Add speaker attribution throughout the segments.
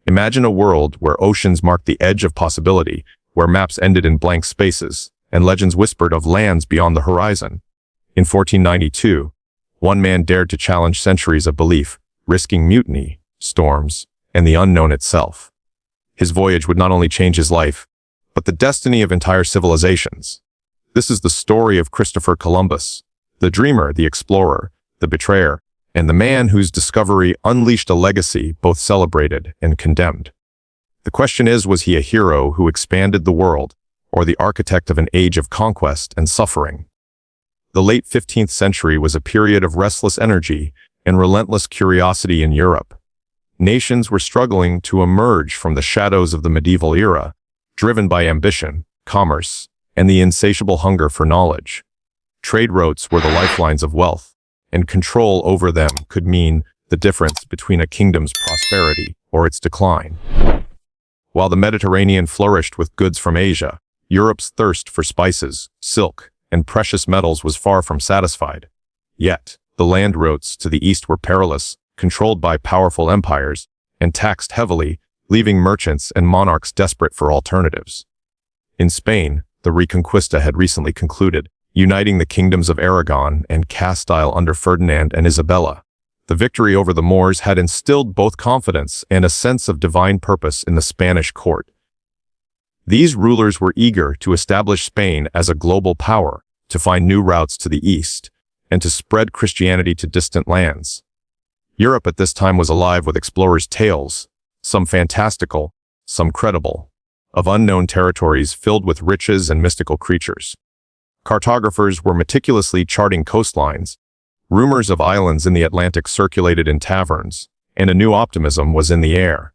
Speaker 1: Imagine a world where oceans marked the edge of possibility, where maps ended in blank spaces, and legends whispered of lands beyond the horizon. In 1492, one man dared to challenge centuries of belief, risking mutiny, storms, and the unknown itself. His voyage would not only change his life, but the destiny of entire civilizations. This is the story of Christopher Columbus, the dreamer, the explorer, the betrayer, and the man whose discovery unleashed a legacy both celebrated and condemned. The question is, was he a hero who expanded the world, or the architect of an age of conquest and suffering? The late 15th century was a period of restless energy and relentless curiosity in Europe. Nations were struggling to emerge from the shadows of the medieval era, driven by ambition, commerce, and the insatiable hunger for knowledge. Trade routes were the lifelines of wealth, and control over them could mean the difference between a kingdom's prosperity or its decline. While the Mediterranean flourished with goods from Asia, Europe's thirst for spices, silk, and precious metals was far from satisfied. Yet, the land routes to the east were perilous, controlled by powerful empires, and taxed heavily, leaving merchants and monarchs desperate for alternatives. In Spain, the Reconquista had recently concluded, uniting the kingdoms of Aragon and Castile under Ferdinand and Isabella. The victory over the Moors had instilled both confidence and a sense of divine purpose in the Spanish court. These rulers were eager to establish Spain as a global power, to find new routes to the east, and to spread Christianity to distant lands. Europe at this time was alive with explorers' tales, some fantastical, some credible, of unknown territories filled with riches and mystical creatures. Cartographers were meticulously charting coastlines. Rumors of islands in the Atlantic circulated in taverns, and a new optimism was in the air.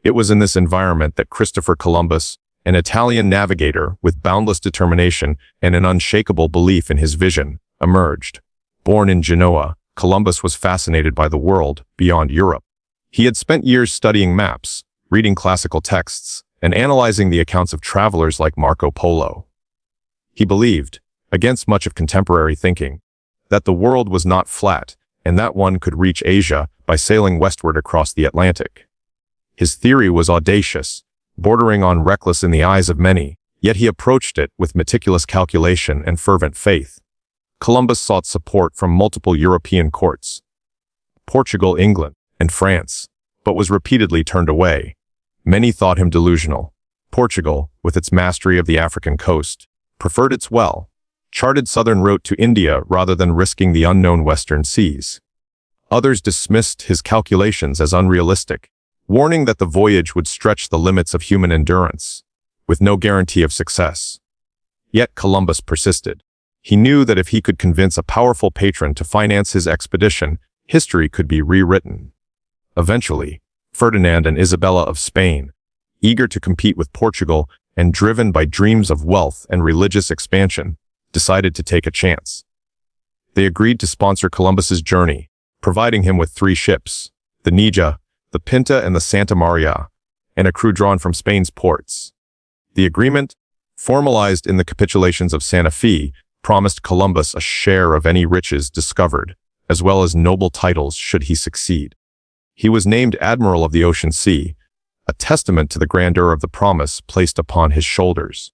Speaker 1: It was in this environment that Christopher Columbus, an Italian navigator with boundless determination and an unshakable belief in his vision, emerged. Born in Genoa, Columbus was fascinated by the world beyond Europe. He had spent years studying maps, reading classical texts, and analyzing the accounts of travelers like Marco Polo. He believed, against much of contemporary thinking, that the world was not flat and that one could reach Asia by sailing westward across the Atlantic. His theory was audacious, bordering on reckless in the eyes of many, yet he approached it with meticulous calculation and fervent faith. Columbus sought support from multiple European courts, Portugal, England, and France, but was repeatedly turned away. Many thought him delusional. Portugal, with its mastery of the African coast, preferred its well-charted southern route to India rather than risking the unknown western seas. Others dismissed his calculations as unrealistic, warning that the voyage would stretch the limits of human endurance, with no guarantee of success. Yet Columbus persisted. He knew that if he could convince a powerful patron to finance his expedition, history could be rewritten. Eventually, Ferdinand and Isabella of Spain, eager to compete with Portugal and driven by dreams of wealth and religious expansion, decided to take a chance. They agreed to sponsor Columbus's journey, providing him with 3 ships, the Nija, the Pinta, and the Santa Maria, and a crew drawn from Spain's ports. The agreement, formalized in the capitulations of Santa Fe, promised Columbus a share of any riches discovered, as well as noble titles should he succeed. He was named Admiral of the Ocean Sea, a testament to the grandeur of the promise placed upon his shoulders.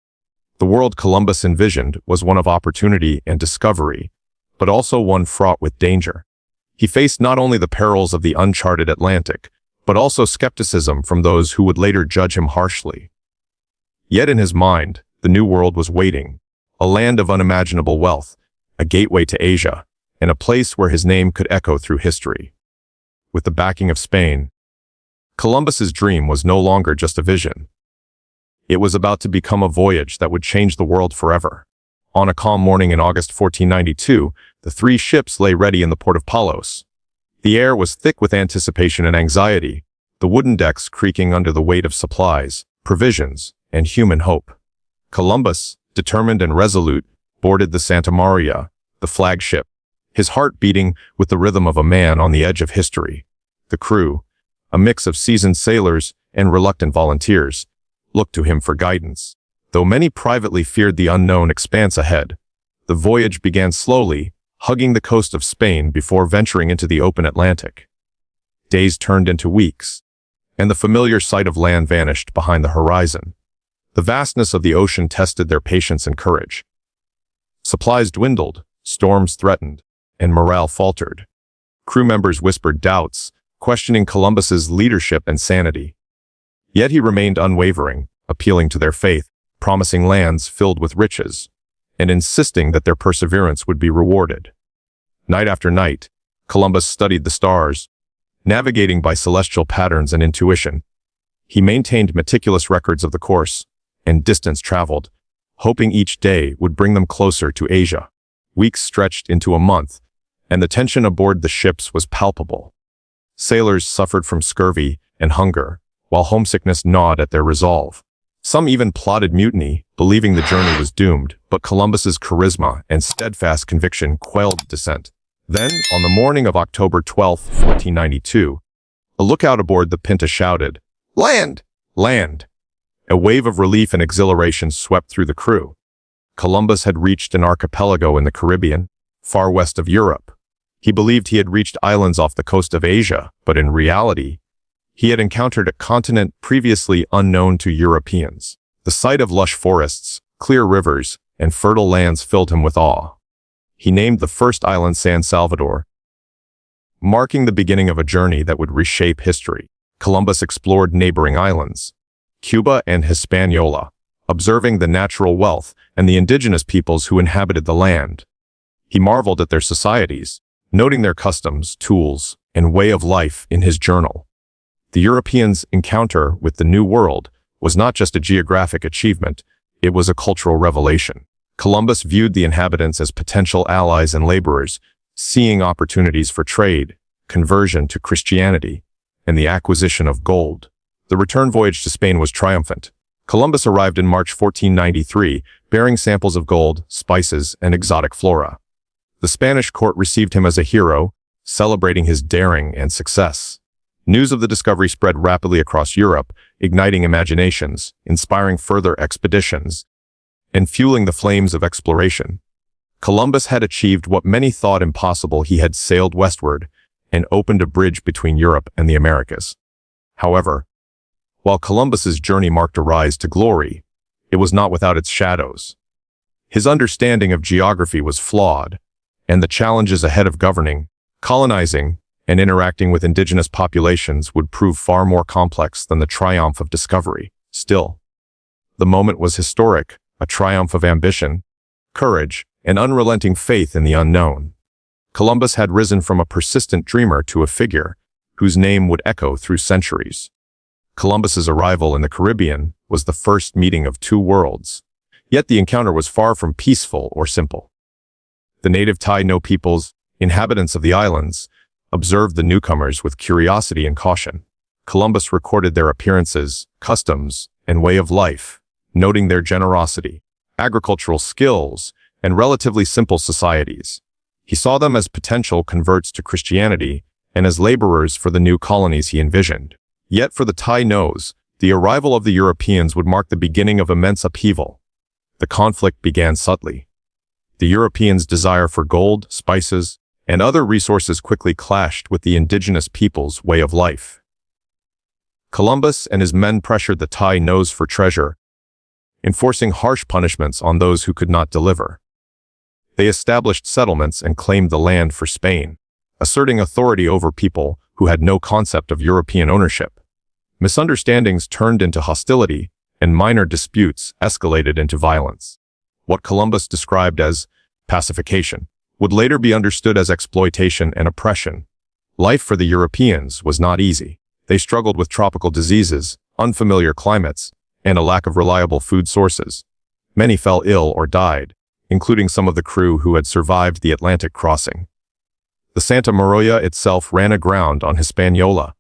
Speaker 1: The world Columbus envisioned was one of opportunity and discovery, but also one fraught with danger. He faced not only the perils of the uncharted Atlantic, but also skepticism from those who would later judge him harshly. Yet in his mind, the New World was waiting, a land of unimaginable wealth, a gateway to Asia, and a place where his name could echo through history. With the backing of Spain, Columbus's dream was no longer just a vision. It was about to become a voyage that would change the world forever. On a calm morning in August 1492, the 3 ships lay ready in the port of Palos. The air was thick with anticipation and anxiety, the wooden decks creaking under the weight of supplies, provisions, and human hope. Columbus, determined and resolute, boarded the Santa Maria, the flagship, his heart beating with the rhythm of a man on the edge of history. The crew, a mix of seasoned sailors and reluctant volunteers, looked to him for guidance. Though many privately feared the unknown expanse ahead, the voyage began slowly, hugging the coast of Spain before venturing into the open Atlantic. Days turned into weeks, and the familiar sight of land vanished behind the horizon. The vastness of the ocean tested their patience and courage. Supplies dwindled, storms threatened, and morale faltered. Crew members whispered doubts, questioning Columbus's leadership and sanity. Yet he remained unwavering, appealing to their faith, promising lands filled with riches, and insisting that their perseverance would be rewarded. Night after night, Columbus studied the stars, navigating by celestial patterns and intuition. He maintained meticulous records of the course and distance traveled, hoping each day would bring them closer to Asia. Weeks stretched into a month, and the tension aboard the ships was palpable. Sailors suffered from scurvy and hunger, while homesickness gnawed at their resolve. Some even plotted mutiny, believing the journey was doomed, but Columbus's charisma and steadfast conviction quelled dissent. Then, on the morning of October 12, 1492, a lookout aboard the Pinta shouted, "Land! Land!" A wave of relief and exhilaration swept through the crew. Columbus had reached an archipelago in the Caribbean, far west of Europe. He believed he had reached islands off the coast of Asia, but in reality, he had encountered a continent previously unknown to Europeans. The sight of lush forests, clear rivers, and fertile lands filled him with awe. He named the first island San Salvador, marking the beginning of a journey that would reshape history. Columbus explored neighboring islands, Cuba and Hispaniola, observing the natural wealth and the indigenous peoples who inhabited the land. He marveled at their societies, noting their customs, tools, and way of life in his journal. The Europeans' encounter with the New World was not just a geographic achievement, it was a cultural revelation. Columbus viewed the inhabitants as potential allies and laborers, seeing opportunities for trade, conversion to Christianity, and the acquisition of gold. The return voyage to Spain was triumphant. Columbus arrived in March 1493, bearing samples of gold, spices, and exotic flora. The Spanish court received him as a hero, celebrating his daring and success. News of the discovery spread rapidly across Europe, igniting imaginations, inspiring further expeditions, and fueling the flames of exploration. Columbus had achieved what many thought impossible. He had sailed westward and opened a bridge between Europe and the Americas. However, while Columbus's journey marked a rise to glory, it was not without its shadows. His understanding of geography was flawed, and the challenges ahead of governing, colonizing, and interacting with indigenous populations would prove far more complex than the triumph of discovery. Still, the moment was historic, a triumph of ambition, courage, and unrelenting faith in the unknown. Columbus had risen from a persistent dreamer to a figure whose name would echo through centuries. Columbus's arrival in the Caribbean was the first meeting of two worlds, yet the encounter was far from peaceful or simple. The native Taino peoples, inhabitants of the islands, observed the newcomers with curiosity and caution. Columbus recorded their appearances, customs, and way of life, noting their generosity, agricultural skills, and relatively simple societies. He saw them as potential converts to Christianity and as laborers for the new colonies he envisioned. Yet for the Tainos, the arrival of the Europeans would mark the beginning of immense upheaval. The conflict began subtly. The Europeans' desire for gold, spices, and other resources quickly clashed with the indigenous people's way of life. Columbus and his men pressured the Tainos for treasure, enforcing harsh punishments on those who could not deliver. They established settlements and claimed the land for Spain, asserting authority over people who had no concept of European ownership. Misunderstandings turned into hostility, and minor disputes escalated into violence. What Columbus described as pacification would later be understood as exploitation and oppression. Life for the Europeans was not easy. They struggled with tropical diseases, unfamiliar climates, and a lack of reliable food sources. Many fell ill or died, including some of the crew who had survived the Atlantic crossing. The Santa Maria itself ran aground on Hispaniola,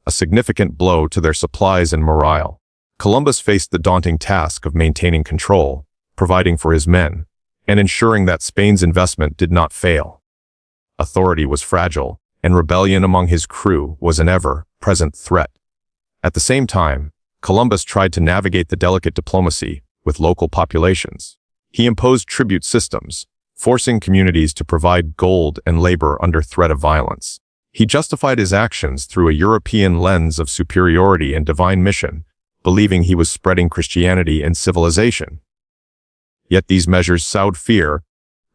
Speaker 1: a significant blow to their supplies and morale. Columbus faced the daunting task of maintaining control, providing for his men, and ensuring that Spain's investment did not fail. Authority was fragile, and rebellion among his crew was an ever-present threat. At the same time, Columbus tried to navigate the delicate diplomacy with local populations. He imposed tribute systems, forcing communities to provide gold and labor under threat of violence. He justified his actions through a European lens of superiority and divine mission, believing he was spreading Christianity and civilization. Yet these measures sowed fear,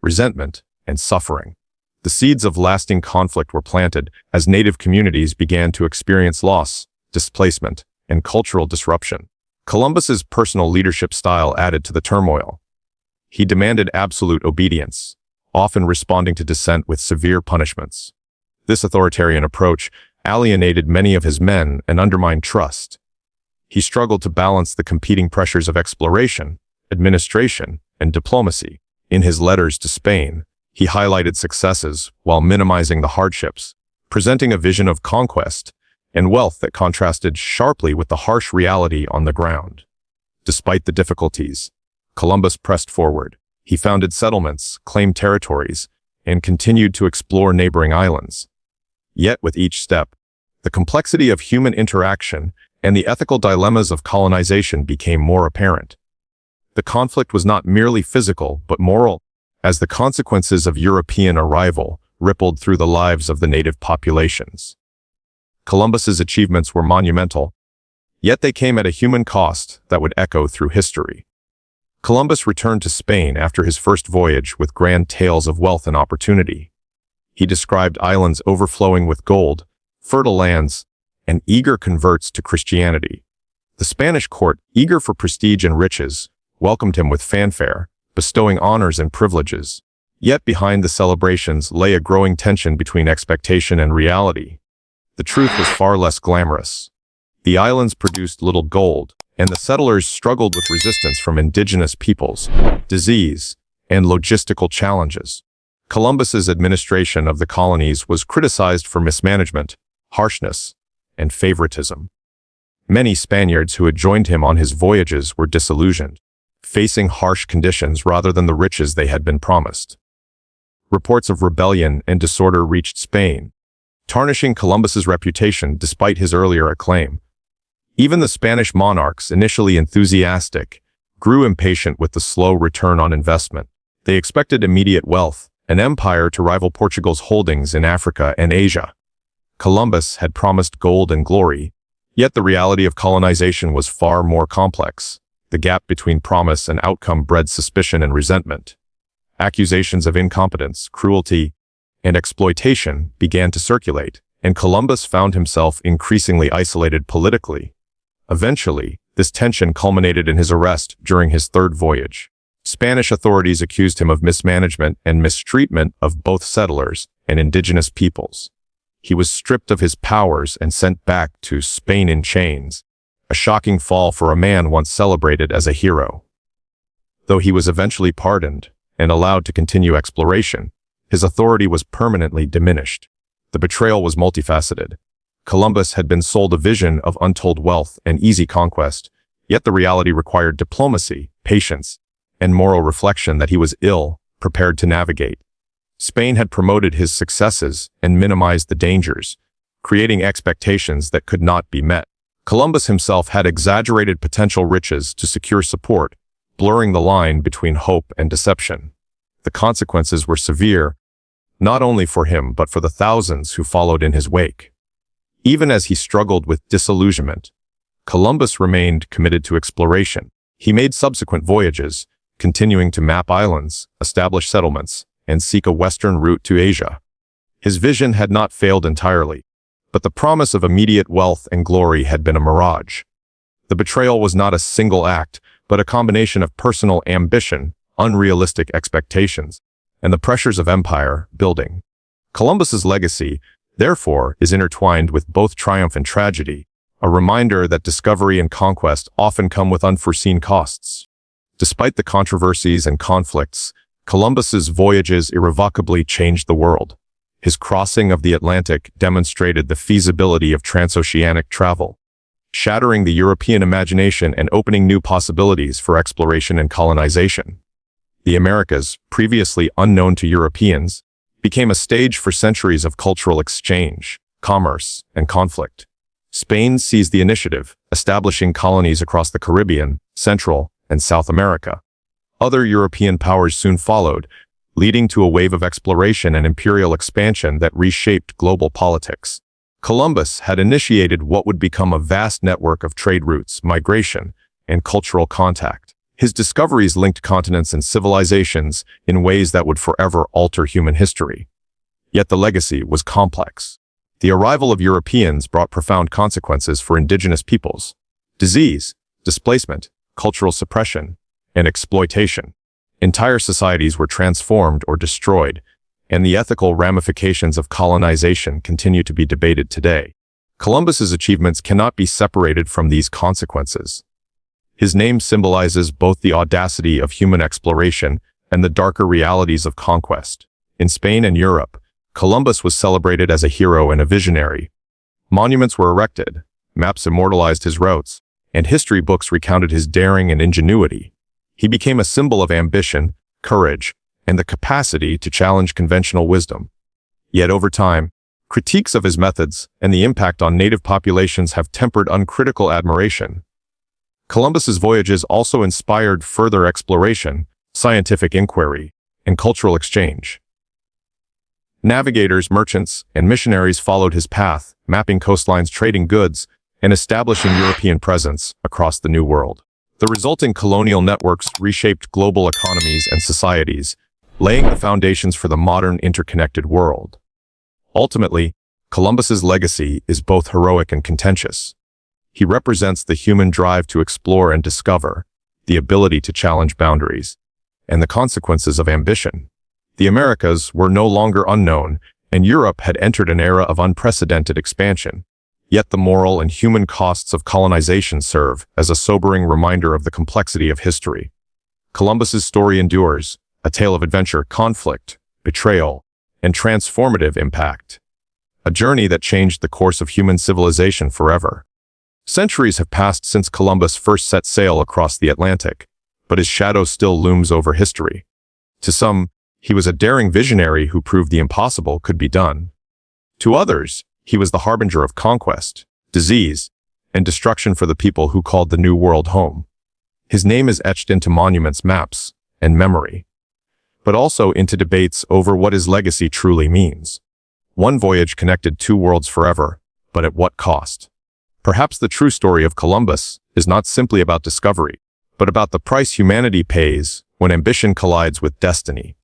Speaker 1: resentment, and suffering. The seeds of lasting conflict were planted as native communities began to experience loss, displacement, and cultural disruption. Columbus's personal leadership style added to the turmoil. He demanded absolute obedience, often responding to dissent with severe punishments. This authoritarian approach alienated many of his men and undermined trust. He struggled to balance the competing pressures of exploration, administration, and diplomacy. In his letters to Spain, he highlighted successes while minimizing the hardships, presenting a vision of conquest and wealth that contrasted sharply with the harsh reality on the ground. Despite the difficulties, Columbus pressed forward. He founded settlements, claimed territories, and continued to explore neighboring islands. Yet with each step, the complexity of human interaction and the ethical dilemmas of colonization became more apparent. The conflict was not merely physical but moral, as the consequences of European arrival rippled through the lives of the native populations. Columbus's achievements were monumental, yet they came at a human cost that would echo through history. Columbus returned to Spain after his first voyage with grand tales of wealth and opportunity. He described islands overflowing with gold, fertile lands, and eager converts to Christianity. The Spanish court, eager for prestige and riches, welcomed him with fanfare, bestowing honors and privileges. Yet behind the celebrations lay a growing tension between expectation and reality. The truth was far less glamorous. The islands produced little gold, and the settlers struggled with resistance from indigenous peoples, disease, and logistical challenges. Columbus's administration of the colonies was criticized for mismanagement, harshness, and favoritism. Many Spaniards who had joined him on his voyages were disillusioned, facing harsh conditions rather than the riches they had been promised. Reports of rebellion and disorder reached Spain, tarnishing Columbus's reputation despite his earlier acclaim. Even the Spanish monarchs, initially enthusiastic, grew impatient with the slow return on investment. They expected immediate wealth, an empire to rival Portugal's holdings in Africa and Asia. Columbus had promised gold and glory, yet the reality of colonization was far more complex. The gap between promise and outcome bred suspicion and resentment. Accusations of incompetence, cruelty, and exploitation began to circulate, and Columbus found himself increasingly isolated politically. Eventually, this tension culminated in his arrest during his third voyage. Spanish authorities accused him of mismanagement and mistreatment of both settlers and indigenous peoples. He was stripped of his powers and sent back to Spain in chains, a shocking fall for a man once celebrated as a hero. Though he was eventually pardoned and allowed to continue exploration, his authority was permanently diminished. The betrayal was multifaceted. Columbus had been sold a vision of untold wealth and easy conquest, yet the reality required diplomacy, patience, and moral reflection that he was ill-prepared to navigate. Spain had promoted his successes and minimized the dangers, creating expectations that could not be met. Columbus himself had exaggerated potential riches to secure support, blurring the line between hope and deception. The consequences were severe, not only for him but for the thousands who followed in his wake. Even as he struggled with disillusionment, Columbus remained committed to exploration. He made subsequent voyages, continuing to map islands, establish settlements, and seek a western route to Asia. His vision had not failed entirely, but the promise of immediate wealth and glory had been a mirage. The betrayal was not a single act, but a combination of personal ambition, unrealistic expectations, and the pressures of empire building. Columbus's legacy, therefore, is intertwined with both triumph and tragedy, a reminder that discovery and conquest often come with unforeseen costs. Despite the controversies and conflicts, Columbus's voyages irrevocably changed the world. His crossing of the Atlantic demonstrated the feasibility of transoceanic travel, shattering the European imagination and opening new possibilities for exploration and colonization. The Americas, previously unknown to Europeans, became a stage for centuries of cultural exchange, commerce, and conflict. Spain seized the initiative, establishing colonies across the Caribbean, Central, and South America. Other European powers soon followed, leading to a wave of exploration and imperial expansion that reshaped global politics. Columbus had initiated what would become a vast network of trade routes, migration, and cultural contact. His discoveries linked continents and civilizations in ways that would forever alter human history. Yet the legacy was complex. The arrival of Europeans brought profound consequences for indigenous peoples: disease, displacement, cultural suppression, and exploitation. Entire societies were transformed or destroyed, and the ethical ramifications of colonization continue to be debated today. Columbus's achievements cannot be separated from these consequences. His name symbolizes both the audacity of human exploration and the darker realities of conquest. In Spain and Europe, Columbus was celebrated as a hero and a visionary. Monuments were erected, maps immortalized his routes, and history books recounted his daring and ingenuity. He became a symbol of ambition, courage, and the capacity to challenge conventional wisdom. Yet over time, critiques of his methods and the impact on native populations have tempered uncritical admiration. Columbus's voyages also inspired further exploration, scientific inquiry, and cultural exchange. Navigators, merchants, and missionaries followed his path, mapping coastlines, trading goods, and establishing European presence across the New World. The resulting colonial networks reshaped global economies and societies, laying the foundations for the modern interconnected world. Ultimately, Columbus's legacy is both heroic and contentious. He represents the human drive to explore and discover, the ability to challenge boundaries, and the consequences of ambition. The Americas were no longer unknown, and Europe had entered an era of unprecedented expansion. Yet the moral and human costs of colonization serve as a sobering reminder of the complexity of history. Columbus's story endures, a tale of adventure, conflict, betrayal, and transformative impact. A journey that changed the course of human civilization forever. Centuries have passed since Columbus first set sail across the Atlantic, but his shadow still looms over history. To some, he was a daring visionary who proved the impossible could be done. To others, he was the harbinger of conquest, disease, and destruction for the people who called the New World home. His name is etched into monuments, maps, and memory, but also into debates over what his legacy truly means. One voyage connected two worlds forever, but at what cost? Perhaps the true story of Columbus is not simply about discovery, but about the price humanity pays when ambition collides with destiny.